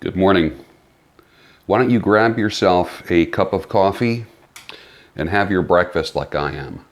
Good morning. Why don't you grab yourself a cup of coffee and have your breakfast like I am.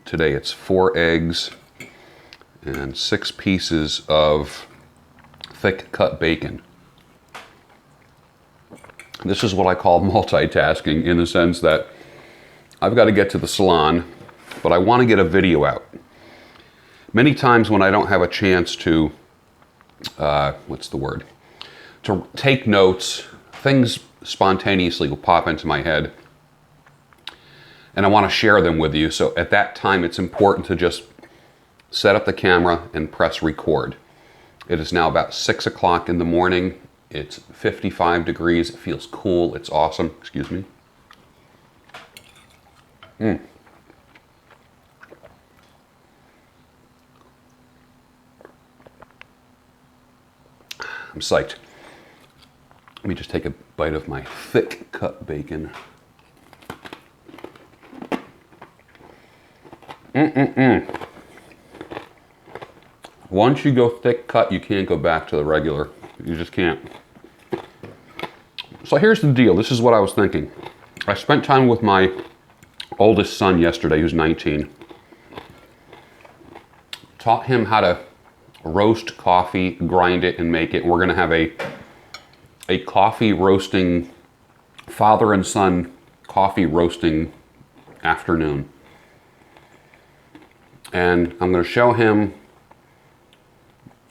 Today it's 4 eggs and 6 pieces of thick cut bacon. This is what I call multitasking, in the sense that I've got to get to the salon, but I want to get a video out. Many times when I don't have a chance to to take notes, things spontaneously will pop into my head and I want to share them with you. So at that time, it's important to just set up the camera and press record. It is now about 6 o'clock in the morning. It's 55 degrees. It feels cool. It's awesome. Excuse me. I'm psyched. Let me just take a bite of my thick cut bacon. Once you go thick cut, you can't go back to the regular. You just can't. So here's the deal. This is what I was thinking. I spent time with my oldest son yesterday, who's 19. Taught him how to roast coffee, grind it, and make it. We're going to have a coffee roasting, father and son coffee roasting afternoon. And I'm going to show him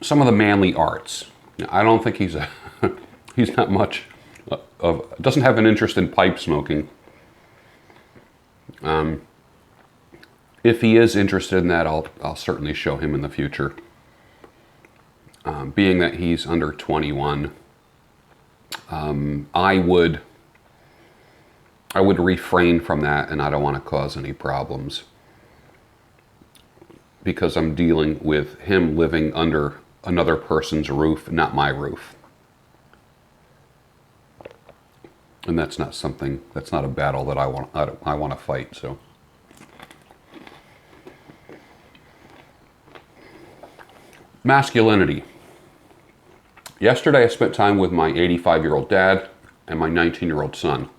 some of the manly arts. Now, I don't think he's not much doesn't have an interest in pipe smoking. If he is interested in that, I'll certainly show him in the future. Being that he's under 21, I would refrain from that, and I don't want to cause any problems, because I'm dealing with him living under another person's roof, not my roof. And that's not a battle that I want to fight. So masculinity. Yesterday I spent time with my 85-year-old dad and my 19-year-old son.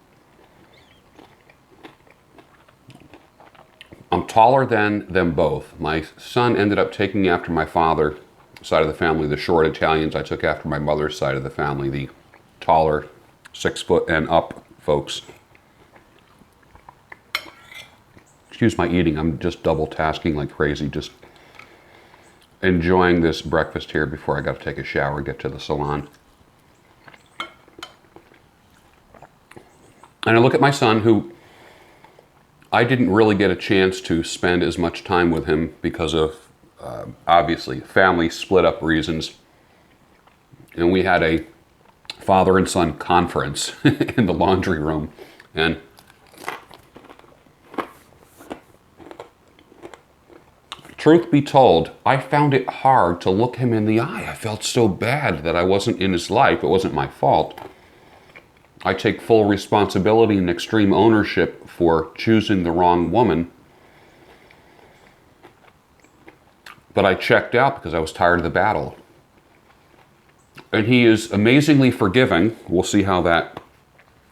I'm taller than them both. My son ended up taking after my father's side of the family, the short Italians. I took after my mother's side of the family, the taller, 6 foot and up folks. Excuse my eating. I'm just double tasking like crazy, just enjoying this breakfast here before I got to take a shower and get to the salon. And I look at my son, who I didn't really get a chance to spend as much time with him because of, obviously, family split up reasons. And we had a father and son conference in the laundry room. And truth be told, I found it hard to look him in the eye. I felt so bad that I wasn't in his life. It wasn't my fault. I take full responsibility and extreme ownership for choosing the wrong woman. But I checked out because I was tired of the battle. And he is amazingly forgiving. We'll see how that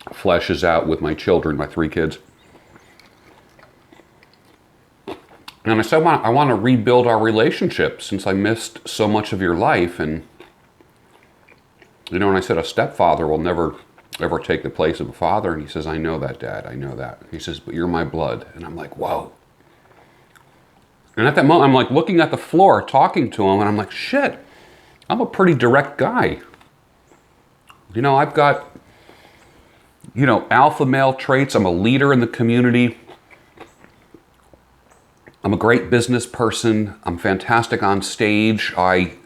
fleshes out with my children, my 3 kids. And I said, I want to rebuild our relationship since I missed so much of your life. And, and I said, a stepfather will never, ever take the place of a father. And he says, I know that, Dad, I know that. He says, but you're my blood. And I'm like, whoa. And at that moment, I'm like looking at the floor, talking to him, and I'm like, shit, I'm a pretty direct guy. I've got, alpha male traits. I'm a leader in the community. I'm a great business person. I'm fantastic on stage. I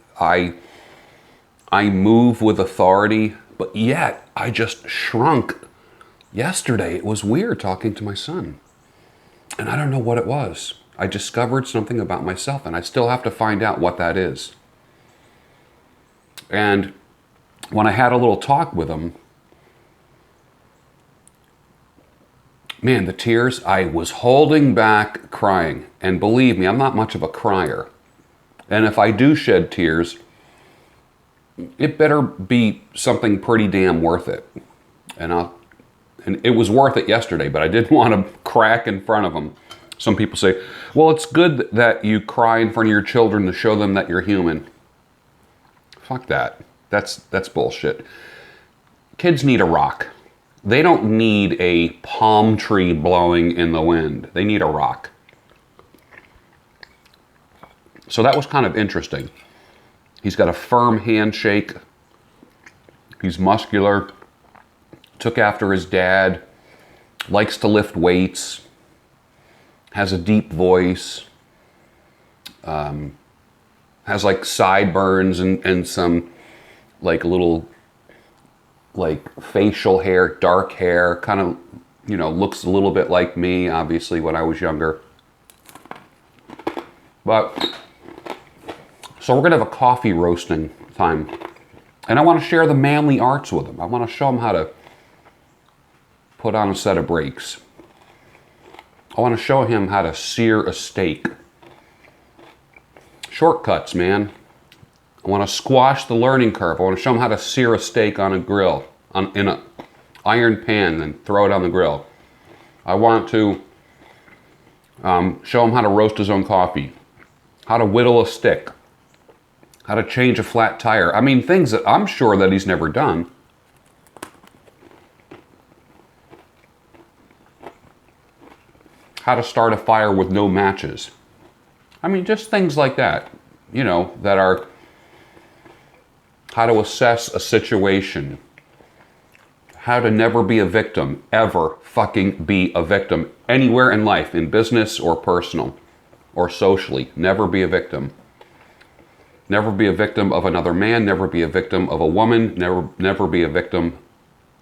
move with authority, but yet I just shrunk yesterday. It was weird talking to my son. And I don't know what it was. I discovered something about myself, and I still have to find out what that is. And when I had a little talk with him, man, the tears, I was holding back crying. And believe me, I'm not much of a crier. And if I do shed tears, it better be something pretty damn worth it. And it was worth it yesterday, but I didn't want to crack in front of them. Some people say, well, it's good that you cry in front of your children to show them that you're human. Fuck that. That's bullshit. Kids need a rock. They don't need a palm tree blowing in the wind. They need a rock. So that was kind of interesting. He's got a firm handshake. He's muscular. Took after his dad. Likes to lift weights. Has a deep voice. Has like sideburns and some like little like facial hair, dark hair, kind of, you know, looks a little bit like me, obviously, when I was younger. But, so we're gonna have a coffee roasting time. And I want to share the manly arts with him. I want to show him how to put on a set of brakes. I want to show him how to sear a steak. Shortcuts, man. I want to squash the learning curve. I want to show him how to sear a steak on a grill, in an iron pan, and throw it on the grill. I want to show him how to roast his own coffee, how to whittle a stick, how to change a flat tire. I mean, things that I'm sure that he's never done. How to start a fire with no matches. I mean, just things like that, you know, that are how to assess a situation, how to never be a victim, ever fucking be a victim, anywhere in life, in business or personal or socially. Never be a victim. Never be a victim of another man, never be a victim of a woman, never be a victim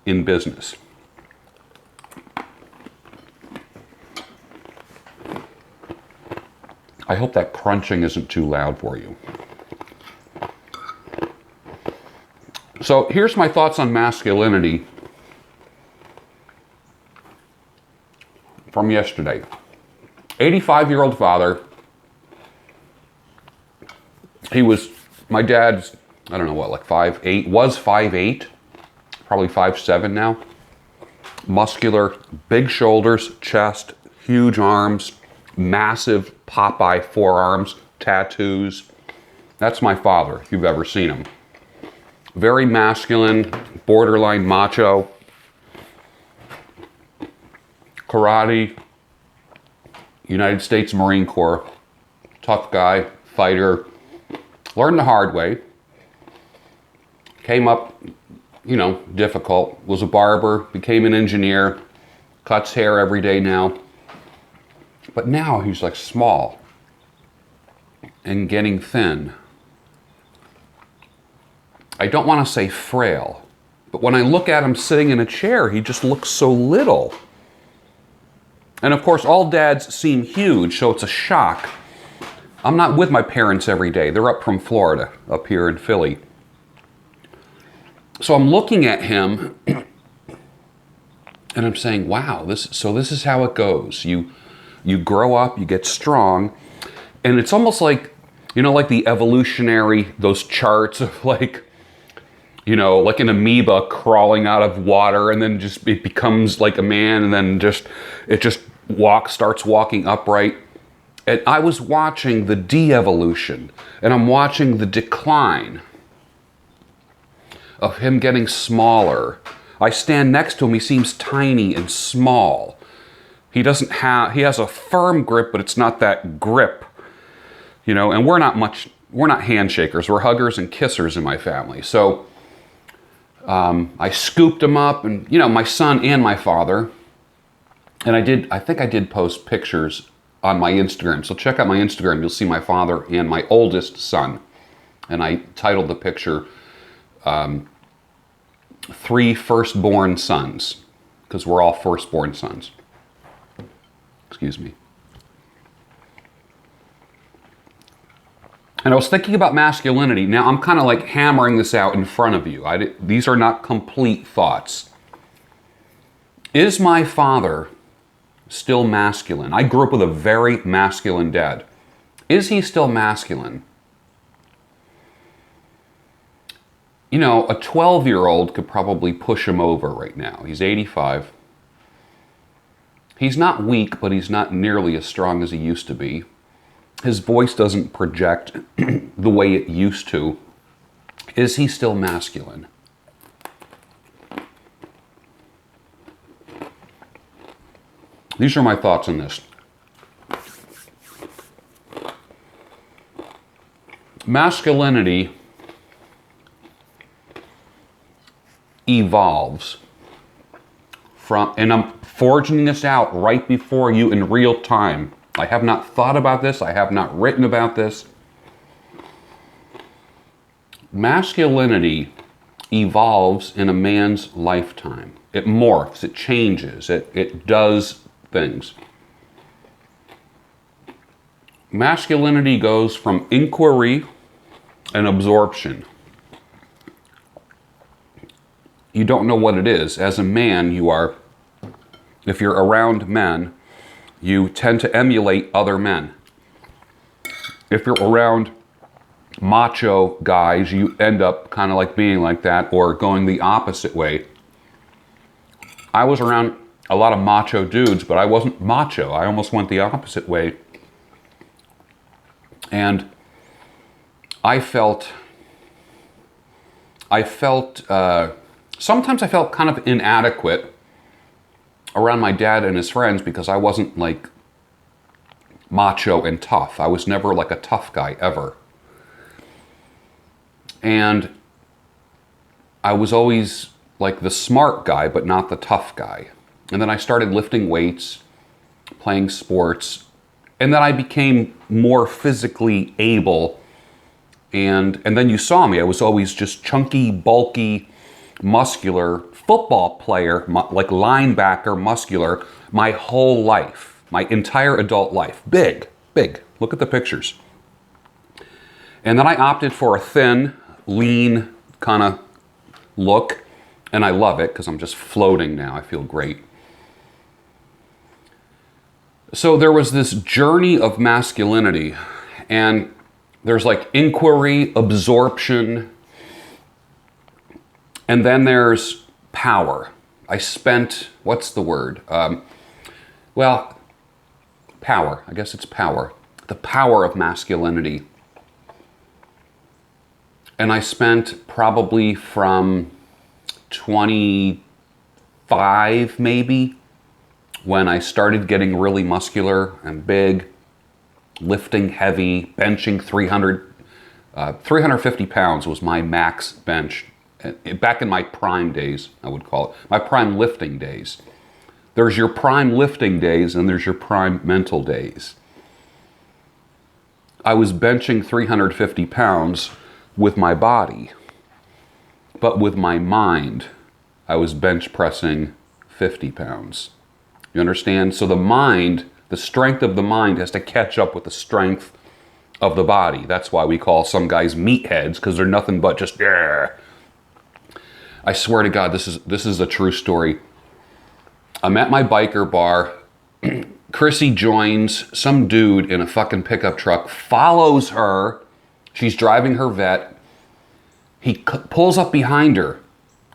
in business. I hope that crunching isn't too loud for you. So here's my thoughts on masculinity from yesterday. 85-year-old father. He was, my dad's, I don't know what, like 5'8", was 5'8", probably 5'7" now. Muscular, big shoulders, chest, huge arms, massive Popeye forearms, tattoos. That's my father, if you've ever seen him. Very masculine, borderline macho. Karate, United States Marine Corps. Tough guy, fighter. Learned the hard way. Came up, you know, difficult. Was a barber, became an engineer. Cuts hair every day now. But now he's like small and getting thin. I don't want to say frail, but when I look at him sitting in a chair, he just looks so little. And of course, all dads seem huge, so it's a shock. I'm not with my parents every day. They're up from Florida, up here in Philly. So I'm looking at him and I'm saying, wow, this is how it goes. You grow up, you get strong, and it's almost like, you know, like the evolutionary, those charts of like, you know, like an amoeba crawling out of water and then just it becomes like a man and then starts walking upright. And I was watching the de-evolution and I'm watching the decline of him getting smaller. I stand next to him, he seems tiny and small. He has a firm grip, but it's not that grip, you know, and we're not handshakers, we're huggers and kissers in my family. So I scooped him up and, you know, my son and my father, and I think I did post pictures on my Instagram. So check out my Instagram, you'll see my father and my oldest son. And I titled the picture, 3 firstborn sons, because we're all firstborn sons. Excuse me. And I was thinking about masculinity. Now I'm kind of like hammering this out in front of you. These are not complete thoughts. Is my father still masculine? I grew up with a very masculine dad. Is he still masculine? you know, a 12-year-old could probably push him over right now. He's 85. He's not weak, but he's not nearly as strong as he used to be. His voice doesn't project the way it used to. Is he still masculine? These are my thoughts on this. Masculinity evolves from, and I'm forging this out right before you in real time. I have not thought about this. I have not written about this. Masculinity evolves in a man's lifetime. It morphs, it changes, it does things. Masculinity goes from inquiry and absorption. You don't know what it is. As a man, you are, if you're around men, you tend to emulate other men. If you're around macho guys, you end up kind of like being like that or going the opposite way. I was around a lot of macho dudes, but I wasn't macho. I almost went the opposite way. And I felt, sometimes I felt kind of inadequate around my dad and his friends because I wasn't like macho and tough. I was never like a tough guy ever. And I was always like the smart guy, but not the tough guy. And then I started lifting weights, playing sports, and then I became more physically able. And then you saw me. I was always just chunky, bulky, muscular football player, like linebacker, muscular, my whole life, my entire adult life. Big, big. Look at the pictures. And then I opted for a thin, lean kind of look, and I love it because I'm just floating now. I feel great. So there was this journey of masculinity, and there's like inquiry, absorption, and then there's power. I spent, what's the word? Well, power. I guess it's power. The power of masculinity. And I spent probably from 25 maybe, when I started getting really muscular and big, lifting heavy, benching 350 pounds was my max bench. Back in my prime days, I would call it. My prime lifting days. There's your prime lifting days and there's your prime mental days. I was benching 350 pounds with my body, but with my mind, I was bench pressing 50 pounds. You understand? So the mind, the strength of the mind has to catch up with the strength of the body. That's why we call some guys meatheads, because they're nothing but just, yeah. I swear to God, this is a true story. I'm at my biker bar. Chrissy joins some dude in a fucking pickup truck, follows her. She's driving her vet. He pulls up behind her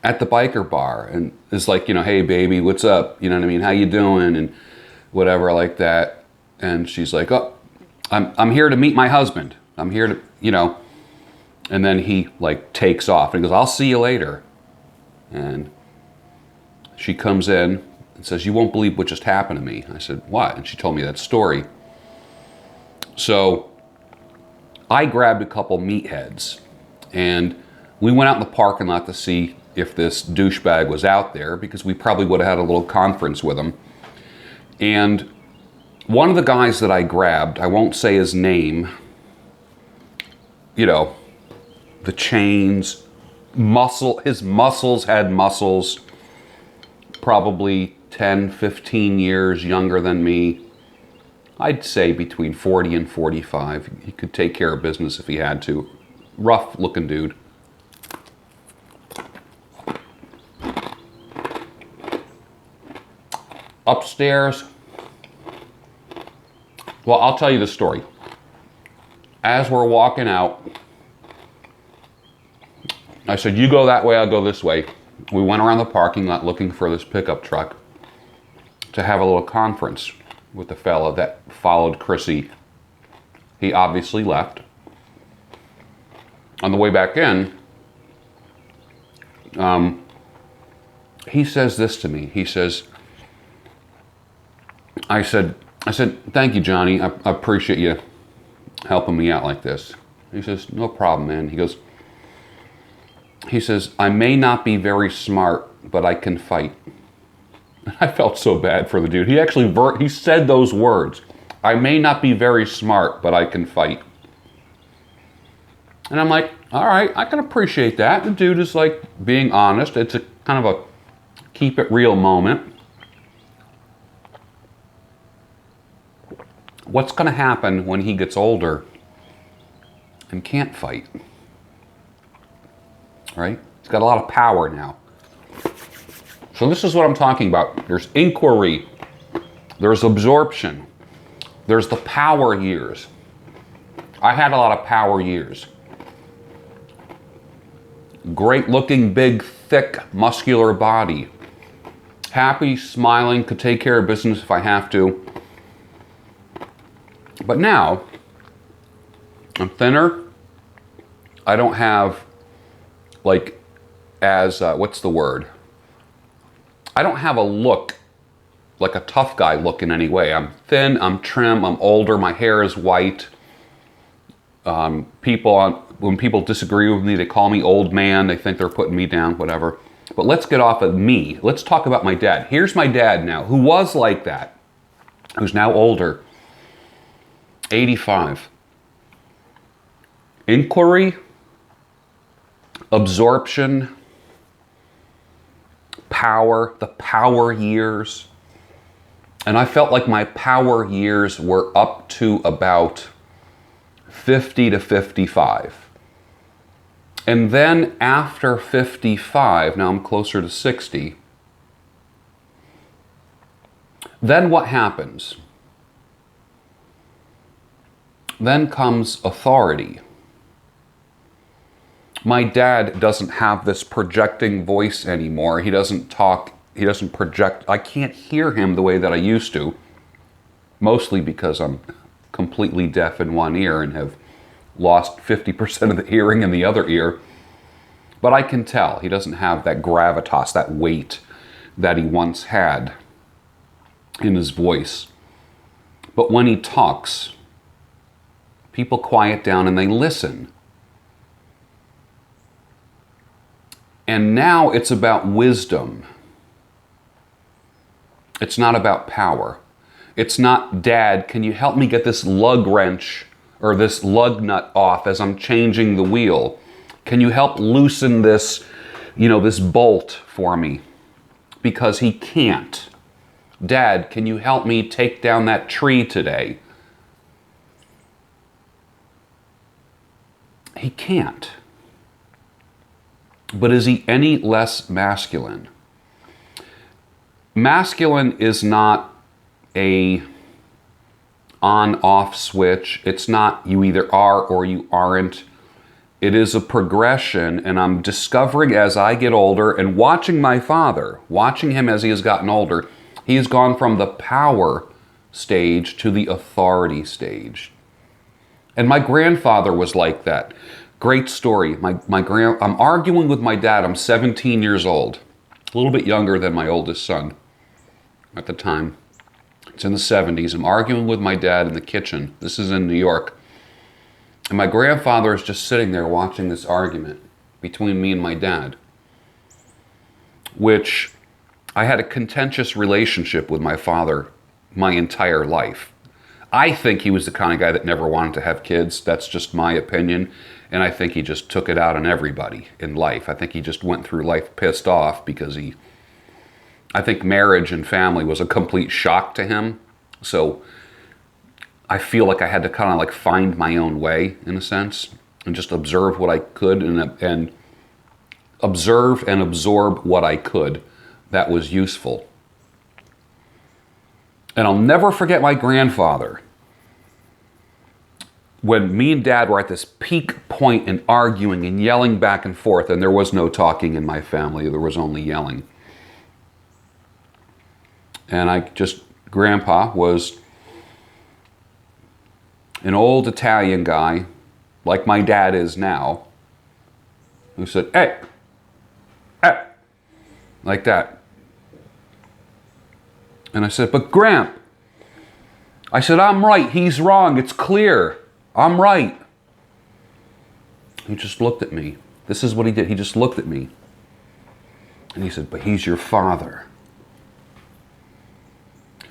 at the biker bar and is like, you know, hey baby, what's up? You know what I mean? How you doing? And whatever like that. And she's like, oh, I'm here to meet my husband. I'm here to, you know. And then he like takes off and he goes, I'll see you later. And she comes in and says, you won't believe what just happened to me. I said, what? And she told me that story. So I grabbed a couple meatheads and we went out in the parking lot to see if this douchebag was out there, because we probably would have had a little conference with him. And one of the guys that I grabbed, I won't say his name, you know, the chains, his muscles had muscles, probably 10, 15 years younger than me. I'd say between 40 and 45. He could take care of business if he had to. Rough looking dude. Upstairs, well, I'll tell you the story. As we're walking out, I said, you go that way, I'll go this way. We went around the parking lot looking for this pickup truck to have a little conference with the fella that followed Chrissy. He obviously left. On the way back in, he says this to me. He says, I said, thank you, Johnny. I appreciate you helping me out like this. He says, no problem, man. He says, I may not be very smart, but I can fight. I felt so bad for the dude. He actually, he said those words. I may not be very smart, but I can fight. And I'm like, all right, I can appreciate that. The dude is like being honest. It's a kind of a keep it real moment. What's going to happen when he gets older and can't fight? Right? He's got a lot of power now. So this is what I'm talking about. There's inquiry. There's absorption. There's the power years. I had a lot of power years. Great looking, big, thick, muscular body. Happy, smiling, could take care of business if I have to. But now, I'm thinner. I don't have, like, what's the word? I don't have a look, like a tough guy look in any way. I'm thin, I'm trim, I'm older, my hair is white. When people disagree with me, they call me old man, they think they're putting me down, whatever. But let's get off of me. Let's talk about my dad. Here's my dad now, who was like that, who's now older. 85. Inquiry, absorption, power, the power years. And I felt like my power years were up to about 50 to 55. And then after 55, now I'm closer to 60, then what happens? Then comes authority. My dad doesn't have this projecting voice anymore. He doesn't talk, he doesn't project. I can't hear him the way that I used to, mostly because I'm completely deaf in one ear and have lost 50% of the hearing in the other ear. But I can tell he doesn't have that gravitas, that weight that he once had in his voice. But when he talks, people quiet down and they listen. And now it's about wisdom. It's not about power. It's not, Dad, can you help me get this lug wrench or this lug nut off as I'm changing the wheel? Can you help loosen this, this bolt for me? Because he can't. Dad, can you help me take down that tree today? He can't. But is he any less masculine? Masculine is not a on-off switch. It's not you either are or you aren't. It is a progression, and I'm discovering as I get older and watching my father, watching him as he has gotten older, he's gone from the power stage to the authority stage. And my grandfather was like that. Great story. I'm arguing with my dad. I'm 17 years old, a little bit younger than my oldest son at the time. It's in the 70s. I'm arguing with my dad in the kitchen. This is in New York. And my grandfather is just sitting there watching this argument between me and my dad, which I had a contentious relationship with my father my entire life. I think he was the kind of guy that never wanted to have kids. That's just my opinion. And I think he just took it out on everybody in life. I think he just went through life pissed off because I think marriage and family was a complete shock to him. So I feel like I had to kind of like find my own way in a sense and just observe what I could and observe and absorb what I could that was useful. And I'll never forget my grandfather. When me and Dad were at this peak point in arguing and yelling back and forth, and there was no talking in my family. There was only yelling. And Grandpa was an old Italian guy, like my dad is now, who said, hey, hey, like that. And I said, but Gramp, I said, I'm right, he's wrong, it's clear, I'm right. He just looked at me. This is what he did, he just looked at me. And he said, but he's your father.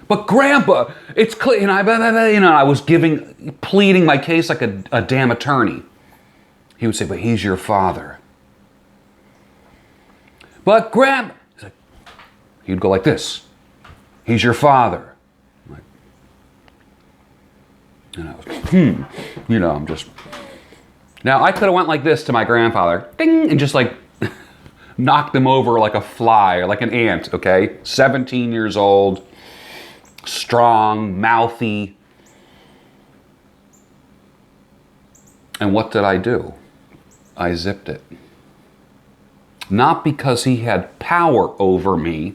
But Grandpa, it's clear, and I was pleading my case like a damn attorney. He would say, but he's your father. But Grandpa, he'd go like this. He's your father. And I was, I'm just... Now, I could have went like this to my grandfather, ding, and just like knocked him over like a fly or like an ant, okay? 17 years old, strong, mouthy. And what did I do? I zipped it. Not because he had power over me,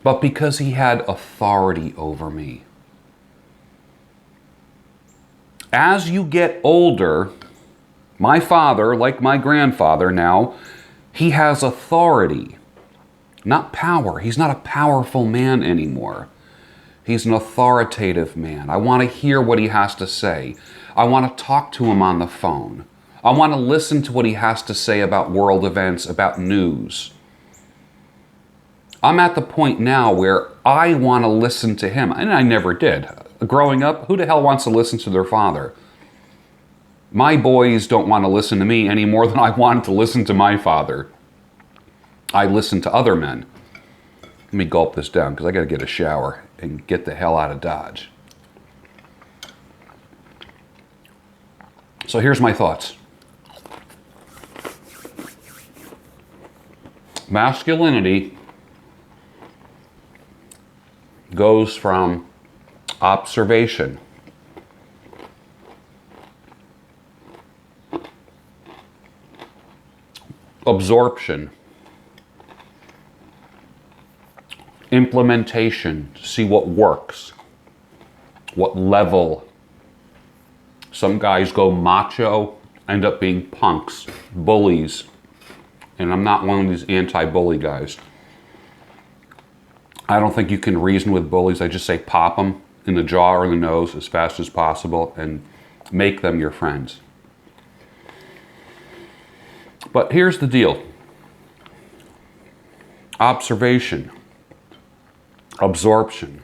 but because he had authority over me. As you get older, my father, like my grandfather now, he has authority, not power. He's not a powerful man anymore. He's an authoritative man. I want to hear what he has to say. I want to talk to him on the phone. I want to listen to what he has to say about world events, about news. I'm at the point now where I want to listen to him, and I never did. Growing up, who the hell wants to listen to their father? My boys don't want to listen to me any more than I wanted to listen to my father. I listen to other men. Let me gulp this down because I got to get a shower and get the hell out of Dodge. So here's my thoughts. Masculinity goes from observation, absorption, implementation, to see what works, what level. Some guys go macho, end up being punks, bullies, and I'm not one of these anti-bully guys. I don't think you can reason with bullies. I just say pop them in the jaw or the nose as fast as possible and make them your friends. But here's the deal. Observation, absorption,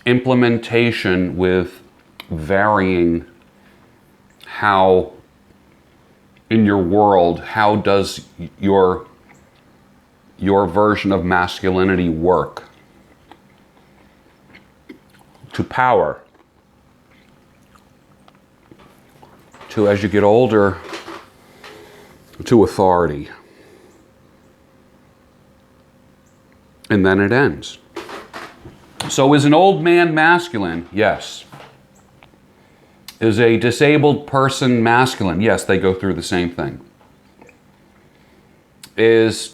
implementation with varying how in your world, how does your version of masculinity work? To power, to, as you get older, to authority. And then it ends. So is an old man masculine? Yes. Is a disabled person masculine? Yes, they go through the same thing. Is